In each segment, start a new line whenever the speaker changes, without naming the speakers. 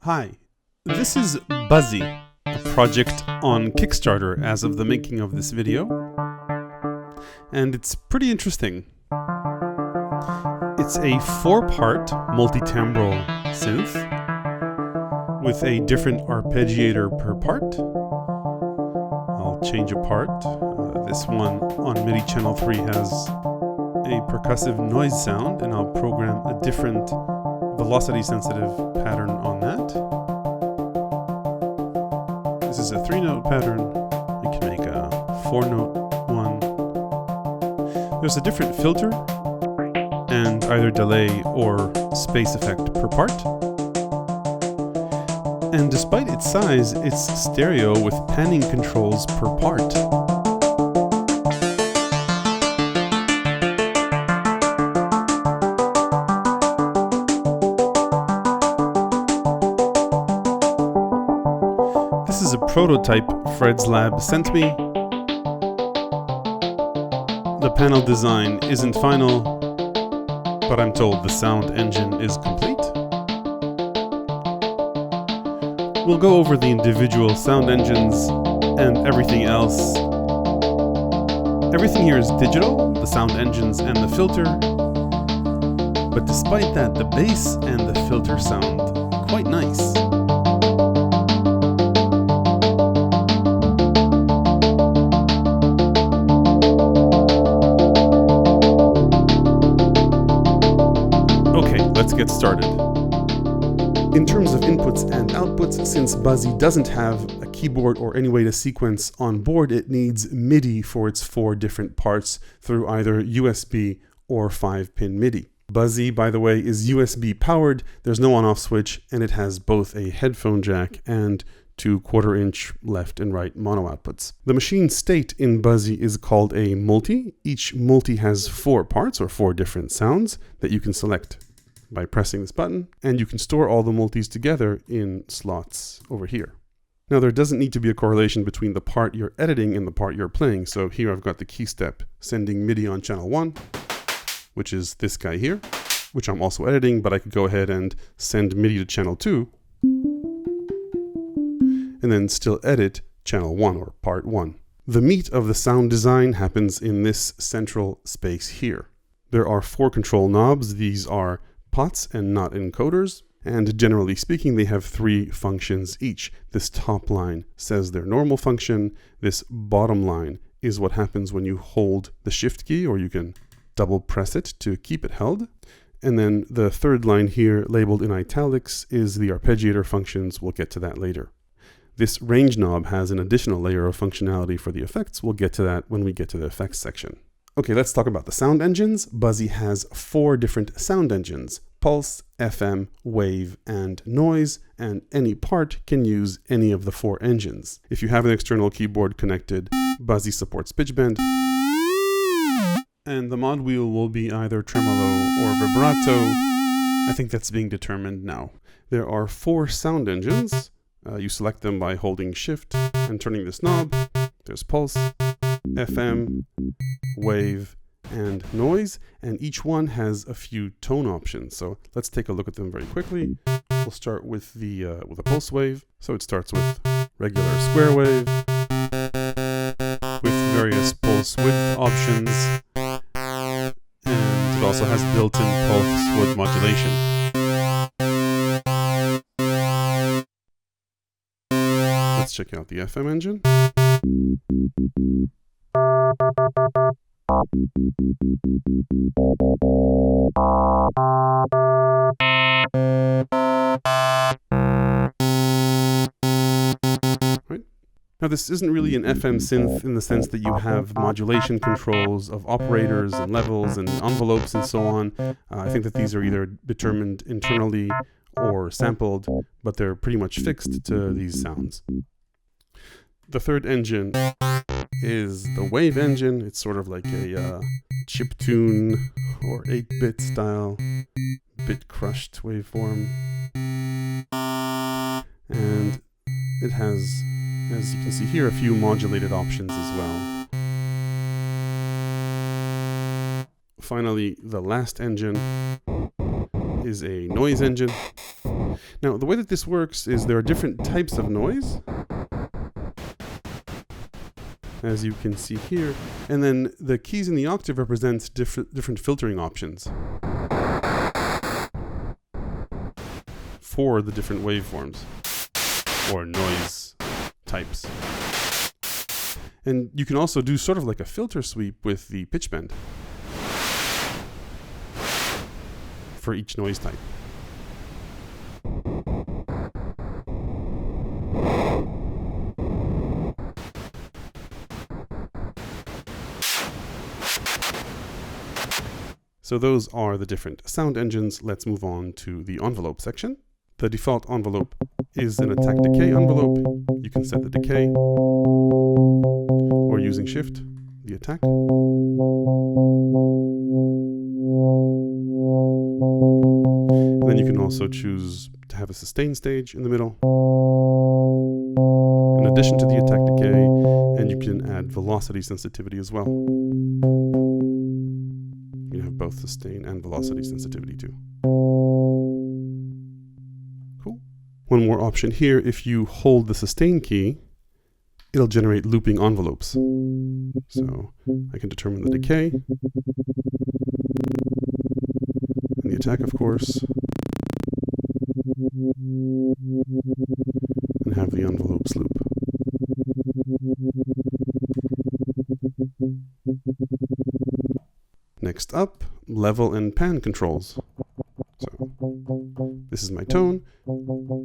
Hi, this is Buzzzy, a project on Kickstarter as of the making of this video, and it's pretty interesting. It's a 4-part multi-timbral synth with a different arpeggiator per part. I'll change a part. This one on MIDI channel 3 has a percussive noise sound, and I'll program a different velocity sensitive pattern on that. This is a 3-note pattern. You can make a 4-note one. There's a different filter and either delay or space effect per part. And despite its size, it's stereo with panning controls per part. This is a prototype Fred's Lab sent me. The panel design isn't final, but I'm told the sound engine is complete. We'll go over the individual sound engines and everything else. Everything here is digital, the sound engines and the filter. But despite that, the bass and the filter sound quite nice. Let's get started. In terms of inputs and outputs, since Buzzzy doesn't have a keyboard or any way to sequence on board, it needs MIDI for its 4 different parts through either USB or 5-pin MIDI. Buzzzy, by the way, is USB powered, there's no on-off switch, and it has both a headphone jack and 2 1/4-inch left and right mono outputs. The machine state in Buzzzy is called a multi. Each multi has 4 parts or 4 different sounds that you can select by pressing this button, and you can store all the multis together in slots over here. Now, there doesn't need to be a correlation between the part you're editing and the part you're playing. So here I've got the key step sending MIDI on channel 1, which is this guy here, which I'm also editing, but I could go ahead and send MIDI to channel 2 and then still edit channel 1 or part 1. The meat of the sound design happens in this central space here. There are 4 control knobs. These are pots and not encoders, and generally speaking they have 3 functions each. This top line says their normal function. This bottom line is what happens when you hold the shift key, or you can double press it to keep it held. And then the third line here labeled in italics is the arpeggiator functions. We'll get to that later. This range knob has an additional layer of functionality for the effects. We'll get to that when we get to the effects section. Okay, let's talk about the sound engines. Buzzzy has 4 different sound engines: pulse, FM, wave, and noise, and any part can use any of the 4 engines. If you have an external keyboard connected, Buzzzy supports pitch bend, and the mod wheel will be either tremolo or vibrato. I think that's being determined now. There are 4 sound engines. You select them by holding shift and turning this knob. There's pulse, FM, wave, and noise, and each one has a few tone options. So let's take a look at them very quickly. We'll start with a pulse wave. So it starts with regular square wave with various pulse width options, and it also has built-in pulse width modulation. Let's check out the FM engine. Right. Now, this isn't really an FM synth in the sense that you have modulation controls of operators and levels and envelopes and so on. I think that these are either determined internally or sampled, but they're pretty much fixed to these sounds. The third engine is the wave engine. It's sort of like a chiptune or 8-bit style Bitcrushed waveform. And it has, as you can see here, a few modulated options as well. Finally, the last engine is a noise engine. Now, the way that this works is there are different types of noise, as you can see here, and then the keys in the octave represents different filtering options for the different waveforms or noise types. And you can also do sort of like a filter sweep with the pitch bend for each noise type. So those are the different sound engines. Let's move on to the envelope section. The default envelope is an attack decay envelope. You can set the decay or using shift, the attack. And then you can also choose to have a sustain stage in the middle, in addition to the attack decay, and you can add velocity sensitivity as well. You have both sustain and velocity sensitivity too. Cool. One more option here, if you hold the sustain key, it'll generate looping envelopes. So I can determine the decay, and the attack, of course, and have the envelopes loop. Next up, level and pan controls. So this is my tone.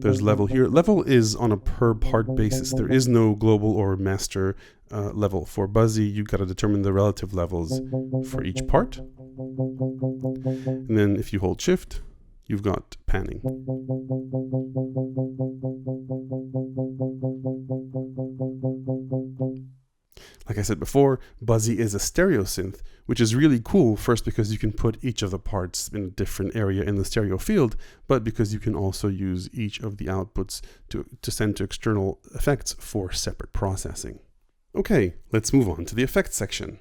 There's level here. Level is on a per part basis. There is no global or master level. For Buzzzy, you've got to determine the relative levels for each part. And then if you hold shift, you've got panning. Like I said before, Buzzzy is a stereo synth, which is really cool, first because you can put each of the parts in a different area in the stereo field, but because you can also use each of the outputs to send to external effects for separate processing. Okay, let's move on to the effects section.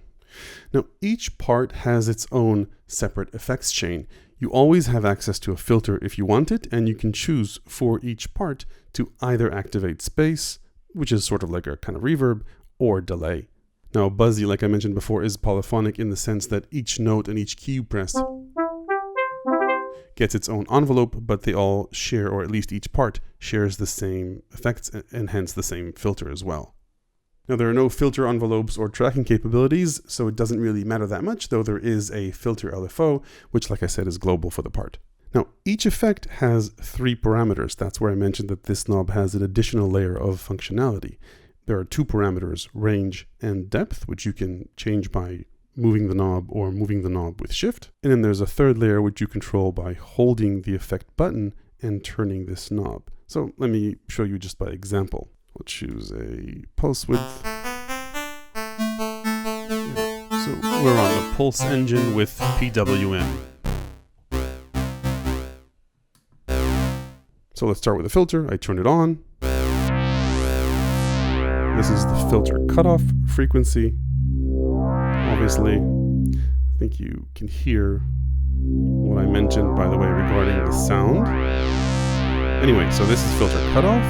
Now, each part has its own separate effects chain. You always have access to a filter if you want it, and you can choose for each part to either activate space, which is sort of like a kind of reverb, or delay. Now, Buzzzy, like I mentioned before, is polyphonic in the sense that each note and each key you press gets its own envelope, but they all share, or at least each part shares the same effects and hence the same filter as well. Now, there are no filter envelopes or tracking capabilities, so it doesn't really matter that much, though there is a filter LFO, which, like I said, is global for the part. Now, each effect has 3 parameters. That's where I mentioned that this knob has an additional layer of functionality. There are 2 parameters, range and depth, which you can change by moving the knob or moving the knob with shift. And then there's a 3rd layer, which you control by holding the effect button and turning this knob. So let me show you just by example. We'll choose a pulse width. So we're on the pulse engine with PWM. So let's start with the filter. I turn it on. This is the filter cutoff frequency. Obviously, I think you can hear what I mentioned, by the way, regarding the sound. Anyway, so this is filter cutoff.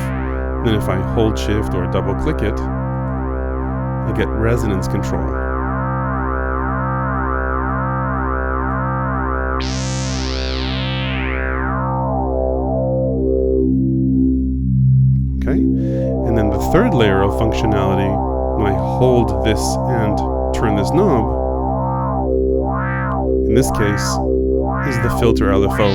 Then if I hold shift or double click it, I get resonance control. Okay, and then the 3rd layer of functionality, when I hold this and turn this knob, in this case, is the filter LFO.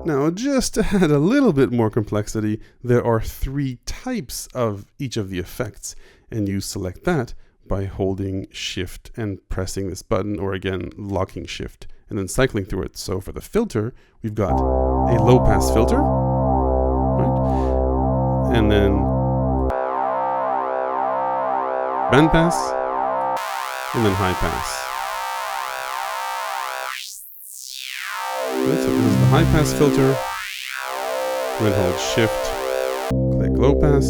Now, just to add a little bit more complexity, there are 3 types of each of the effects, and you select that by holding shift and pressing this button, or again, locking shift and then cycling through it. So for the filter, we've got a low pass filter, right? And then band pass, and then high pass. Right, so this is the high pass filter. Then hold shift, click, low pass,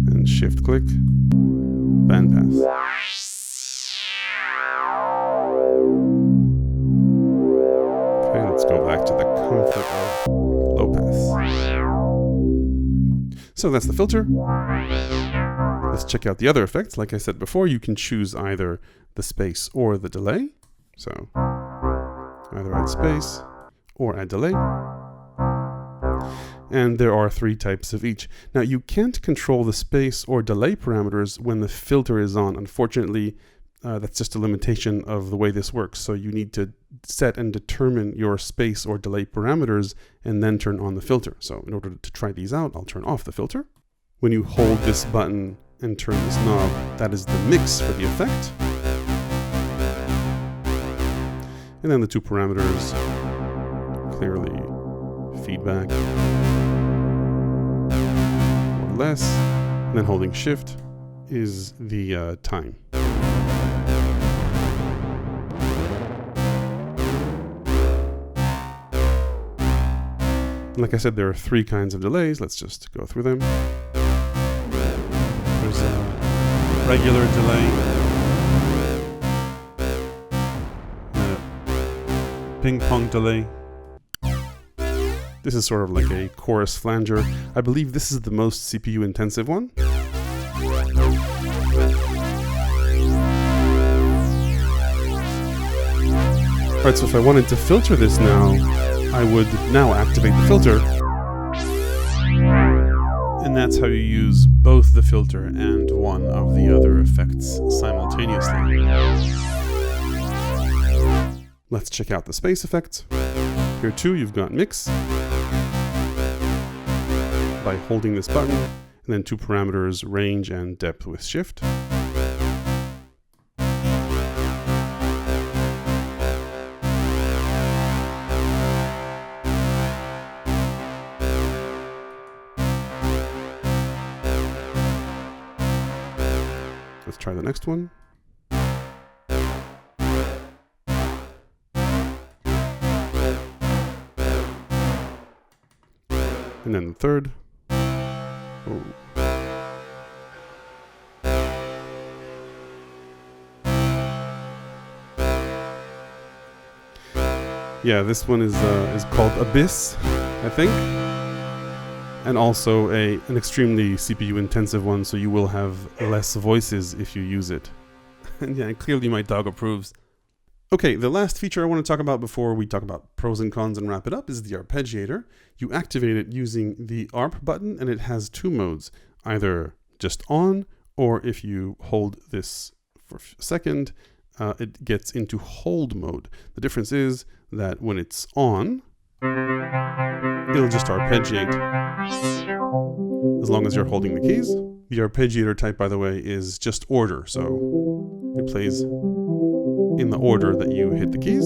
and shift click band pass. Okay, let's go back to the comfort of low pass. So that's the filter. Let's check out the other effects. Like I said before, you can choose either the space or the delay. So either add space or add delay. And there are 3 types of each. Now you can't control the space or delay parameters when the filter is on. Unfortunately, that's just a limitation of the way this works. So you need to set and determine your space or delay parameters and then turn on the filter. So in order to try these out, I'll turn off the filter. When you hold this button and turn this knob, that is the mix for the effect. And then the 2 parameters, clearly feedback or less, and then holding shift is the time. Like I said, there are 3 kinds of delays. Let's just go through them. There's a regular delay, a ping pong delay. This is sort of like a chorus flanger. I believe this is the most CPU intensive one. Alright, so if I wanted to filter this now, I would now activate the filter. And that's how you use both the filter and one of the other effects simultaneously. Let's check out the space effect. Here too, you've got mix by holding this button, and then 2 parameters, range and depth with shift. Let's try the next one. And then the third. Oh. Yeah, this one is called Abyss, I think. And also an extremely CPU intensive one, so you will have less voices if you use it. And yeah, clearly my dog approves. Okay, the last feature I want to talk about before we talk about pros and cons and wrap it up is the Arpeggiator. You activate it using the ARP button, and it has 2 modes, either just on, or if you hold this for a second, it gets into hold mode. The difference is that when it's on, it'll just arpeggiate as long as you're holding the keys. The arpeggiator type, by the way, is just order, so it plays in the order that you hit the keys.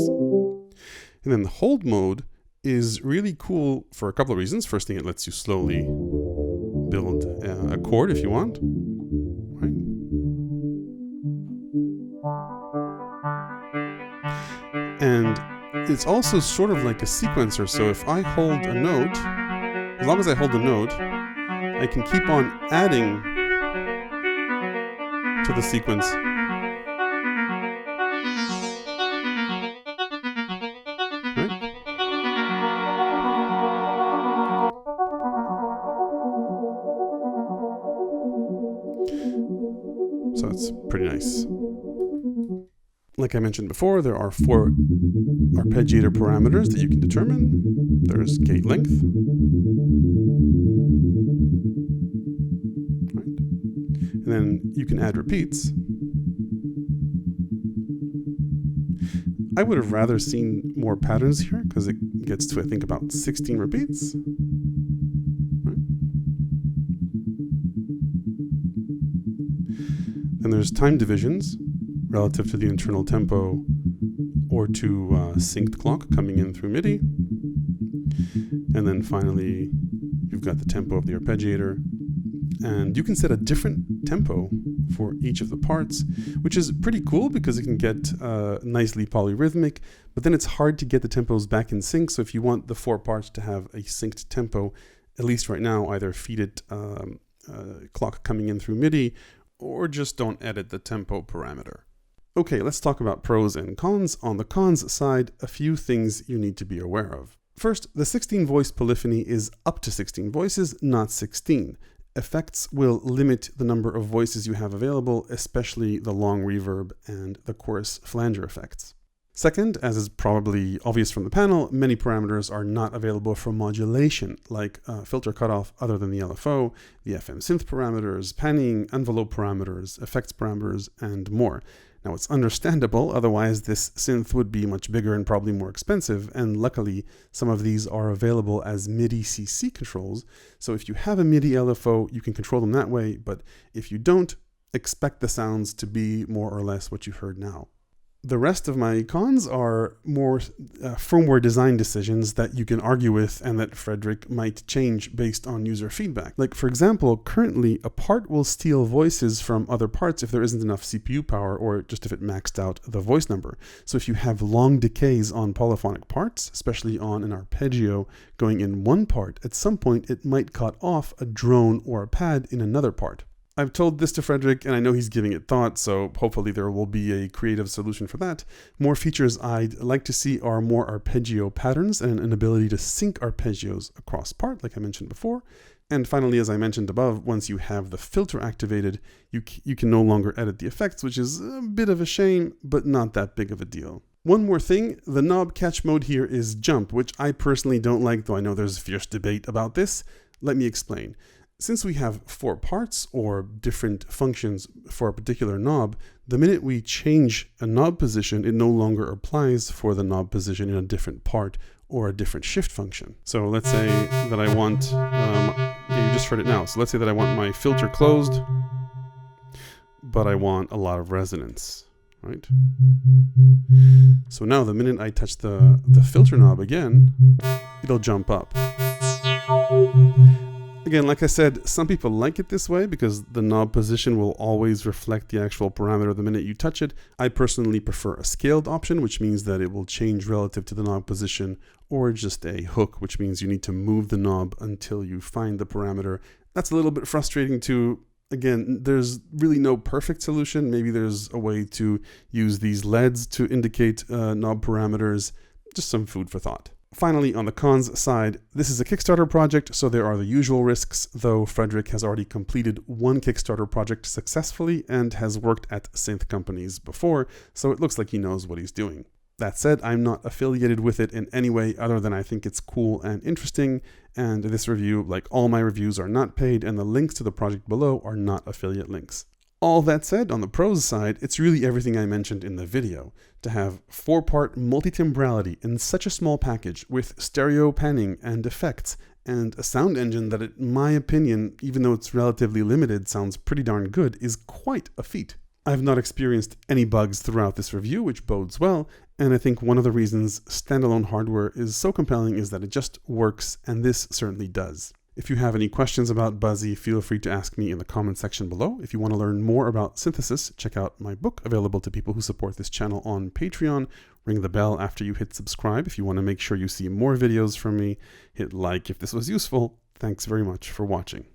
And then the hold mode is really cool for a couple of reasons. First thing, it lets you slowly build a chord if you want. Right? And it's also sort of like a sequencer, so if I hold a note, as long as I hold the note, I can keep on adding to the sequence. Right? So it's pretty nice. Like I mentioned before, there are 4 arpeggiator parameters that you can determine. There's gate length. Right. And then you can add repeats. I would have rather seen more patterns here because it gets to, I think, about 16 repeats. Right. And there's time divisions relative to the internal tempo or to synced clock coming in through MIDI. And then finally, you've got the tempo of the arpeggiator. And you can set a different tempo for each of the parts, which is pretty cool because it can get nicely polyrhythmic, but then it's hard to get the tempos back in sync. So if you want the 4 parts to have a synced tempo, at least right now, either feed it clock coming in through MIDI, or just don't edit the tempo parameter. Okay, let's talk about pros and cons. On the cons side, a few things you need to be aware of. First, the 16-voice polyphony is up to 16 voices, not 16. Effects will limit the number of voices you have available, especially the long reverb and the chorus flanger effects. Second, as is probably obvious from the panel, many parameters are not available for modulation, like filter cutoff other than the LFO, the FM synth parameters, panning, envelope parameters, effects parameters, and more. Now it's understandable, otherwise this synth would be much bigger and probably more expensive, and luckily some of these are available as MIDI CC controls, so if you have a MIDI LFO, you can control them that way, but if you don't, expect the sounds to be more or less what you heard now. The rest of my cons are more firmware design decisions that you can argue with and that Fredrik might change based on user feedback. Like, for example, currently a part will steal voices from other parts if there isn't enough CPU power or just if it maxed out the voice number. So if you have long decays on polyphonic parts, especially on an arpeggio going in one part, at some point it might cut off a drone or a pad in another part. I've told this to Fredrik and I know he's giving it thought, so hopefully there will be a creative solution for that. More features I'd like to see are more arpeggio patterns and an ability to sync arpeggios across part, like I mentioned before. And finally, as I mentioned above, once you have the filter activated, you can no longer edit the effects, which is a bit of a shame, but not that big of a deal. One more thing, the knob catch mode here is jump, which I personally don't like, though I know there's fierce debate about this. Let me explain. Since we have 4 parts or different functions for a particular knob, the minute we change a knob position, it no longer applies for the knob position in a different part or a different shift function. So let's say that I want, you just heard it now. So let's say that I want my filter closed, but I want a lot of resonance, right? So now the minute I touch the filter knob again, it'll jump up. Again, like I said, some people like it this way because the knob position will always reflect the actual parameter the minute you touch it. I personally prefer a scaled option, which means that it will change relative to the knob position, or just a hook, which means you need to move the knob until you find the parameter. That's a little bit frustrating too. Again, there's really no perfect solution. Maybe there's a way to use these LEDs to indicate knob parameters. Just some food for thought. Finally, on the cons side, this is a Kickstarter project, so there are the usual risks, though Fredrik has already completed one Kickstarter project successfully and has worked at synth companies before, so it looks like he knows what he's doing. That said, I'm not affiliated with it in any way other than I think it's cool and interesting, and this review, like all my reviews, are not paid, and the links to the project below are not affiliate links. All that said, on the pros side, it's really everything I mentioned in the video. To have 4-part multi-timbrality in such a small package with stereo panning and effects and a sound engine that, in my opinion, even though it's relatively limited, sounds pretty darn good, is quite a feat. I've not experienced any bugs throughout this review, which bodes well, and I think one of the reasons standalone hardware is so compelling is that it just works, and this certainly does. If you have any questions about Buzzzy, feel free to ask me in the comment section below. If you want to learn more about synthesis, check out my book, available to people who support this channel on Patreon. Ring the bell after you hit subscribe if you want to make sure you see more videos from me. Hit like if this was useful. Thanks very much for watching.